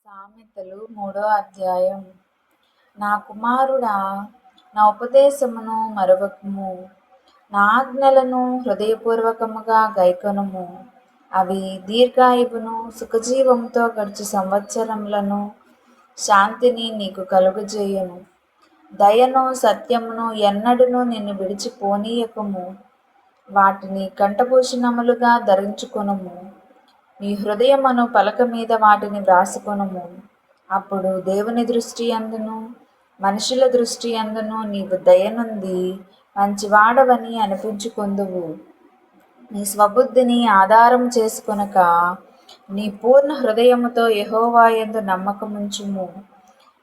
సామెతలు 3వ అధ్యాయం. నా కుమారుడా, నా ఉపదేశమును మరువకుము, నా ఆజ్ఞలను హృదయపూర్వకముగా గైకొనుము. అవి దీర్ఘాయువును సుఖజీవముతో గడిచి సంవత్సరములను శాంతిని నీకు కలుగజేయును. దయను సత్యమును ఎన్నడూను నిన్ను విడిచిపోనీయకుము. వాటిని కంఠభూషణములుగా ధరించుకొనుము. నీ హృదయమును పలక మీద వాటిని వ్రాసుకొనుము. అప్పుడు దేవుని దృష్టి యందును మనుషుల దృష్టి యందును నీవు దయనుంది మంచివాడవని అనిపించుకొందువు. నీ స్వబుద్ధిని ఆధారము చేసుకొనక నీ పూర్ణ హృదయముతో యెహోవా యందు నమ్మకముంచుము.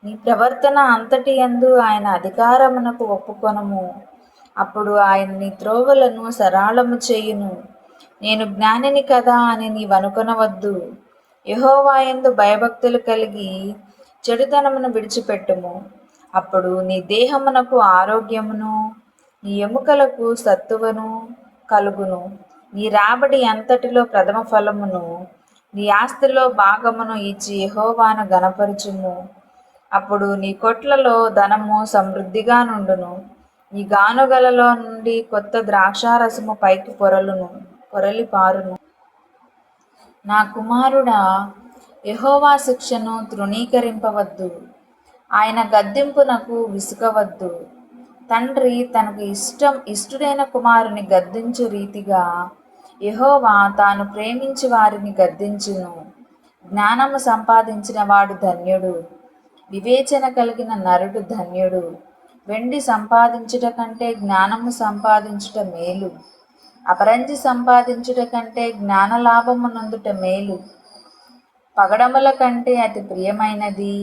నీ ప్రవర్తన అంతటి యందు ఆయన అధికారమునకు ఒప్పుకొనుము. అప్పుడు ఆయన నీ త్రోవలను సరళము చేయును. నేను జ్ఞానిని కదా అని నీవనుకొనవద్దు. యెహోవా యందు భయభక్తులు కలిగి చెడుతనమును విడిచిపెట్టుము. అప్పుడు నీ దేహమునకు ఆరోగ్యమును నీ ఎముకలకు సత్తువను కలుగును. నీ రాబడి అంతటిలో ప్రథమ ఫలమును నీ ఆస్తిలో భాగమును ఇచ్చి యెహోవాను ఘనపరచుము. అప్పుడు నీ కొట్లలో ధనము సమృద్ధిగా నుండును. నీ గానుగలలో నుండి కొత్త ద్రాక్షారసము పైకి పొరలి పారును. నా కుమారుడా, యెహోవా శిక్షను తృణీకరింపవద్దు, ఆయన గద్దింపునకు విసుగవద్దు. తండ్రి తనకు ఇష్టుడైన కుమారుని గద్దించు రీతిగా యెహోవా తాను ప్రేమించి వారిని గద్దించును. జ్ఞానము సంపాదించిన వాడు ధన్యుడు, వివేచన కలిగిన నరుడు ధన్యుడు. వెండి సంపాదించుట కంటే జ్ఞానము సంపాదించుట మేలు, అపరంజి సంపాదించుట కంటే జ్ఞానలాభము నొందుట మేలు. పగడముల కంటే అతి ప్రియమైనది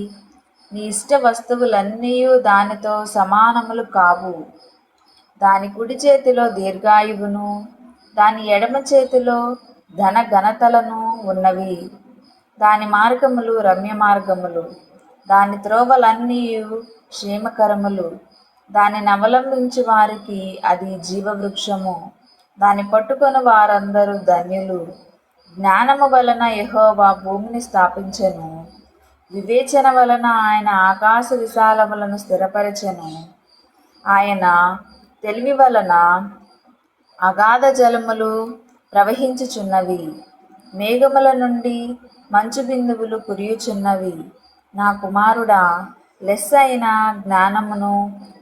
నీ ఇష్ట వస్తువులన్నీయు దానితో సమానములు కావు. దాని కుడి చేతిలో దీర్ఘాయువును దాని ఎడమ చేతిలో ధన ఘనతలను ఉన్నవి. దాని మార్గములు రమ్య మార్గములు, దాని త్రోవలన్నీయు క్షేమకరములు. దానిని అవలంబించి వారికి అది జీవవృక్షము. దాని పట్టుకొని వారందరూ ధన్యులు. జ్ఞానము వలన యెహోవా భూమిని స్థాపించెను, వివేచన వలన ఆయన ఆకాశ విశాలములను స్థిరపరచెను. ఆయన తెలివి వలన అగాధ జలములు ప్రవహించుచున్నవి, మేఘముల నుండి మంచు బిందువులు కురియుచున్నవి. నా కుమారుడా, లెస్సైన జ్ఞానమును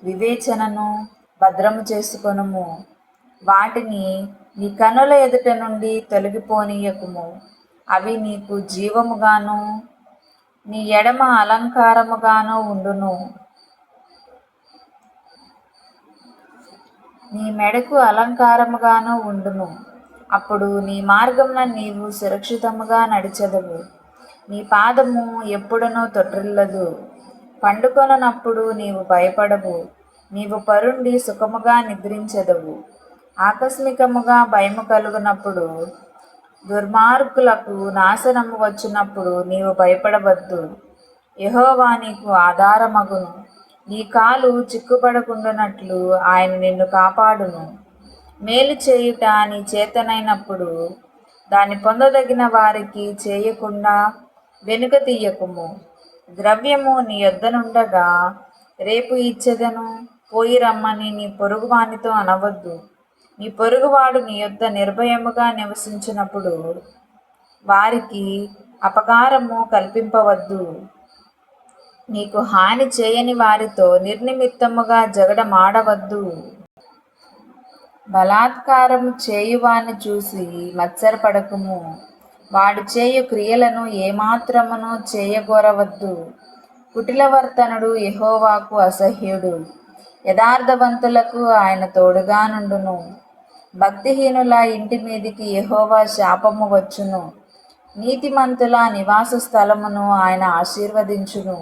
వివేచనను భద్రము చేసుకొనుము. వాటిని నీ కనుల ఎదుట నుండి తొలగిపోనీయకుము. అవి నీకు జీవముగాను నీ ఎడమ అలంకారముగాను ఉండును. నీ మెడకు అలంకారముగాను ఉండును. అప్పుడు నీ మార్గమున నీవు సురక్షితముగా నడిచెదవు. నీ పాదము ఎప్పుడునూ తొట్రిల్లదు. పండుకొనప్పుడు నీవు భయపడవు. నీవు పరుండి సుఖముగా నిద్రించెదవు. ఆకస్మికముగా భయము కలుగునప్పుడు, దుర్మార్గులకు నాశనము వచ్చినప్పుడు నీవు భయపడవద్దు. యెహోవా నీకు ఆధారమగును. నీ కాలు చిక్కుపడకుండానట్లు ఆయన నిన్ను కాపాడును. మేలు చేయుట నీ చేతనైనప్పుడు దాన్ని పొందదగిన వారికి చేయకుండా వెనుక తీయకుము. ద్రవ్యము నీ యొద్దనుండగా రేపు ఇచ్చెదను, పోయి రమ్మని నీ పొరుగువానితో అనవద్దు. నీ పొరుగువాడు నీ యొద్ద నిర్భయముగా నివసించినప్పుడు వారికి అపకారము కల్పింపవద్దు. నీకు హాని చేయని వారితో నిర్నిమిత్తముగా జగడమాడవద్దు. బలాత్కారము చేయువాని చూసి మత్సరపడకుము. వాడు చేయు క్రియలను ఏమాత్రమును చేయగోరవద్దు. కుటిలవర్తనుడు యెహోవాకు అసహ్యుడు, యథార్థవంతులకు ఆయన తోడుగా నుండును. భక్తిహీనుల ఇంటి మీదికి యెహోవా శాపము వచ్చును. నీతిమంతుల నివాస స్థలమును ఆయన ఆశీర్వదించును.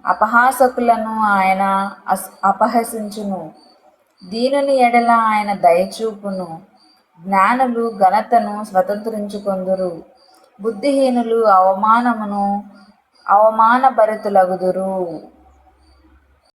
అపహాసకులను ఆయన అపహసించును. దీనుని ఎడల ఆయన దయచూపును. జ్ఞానులు ఘనతను స్వతంత్రించుకొందురు, బుద్ధిహీనులు అవమానభరితులగుదురు.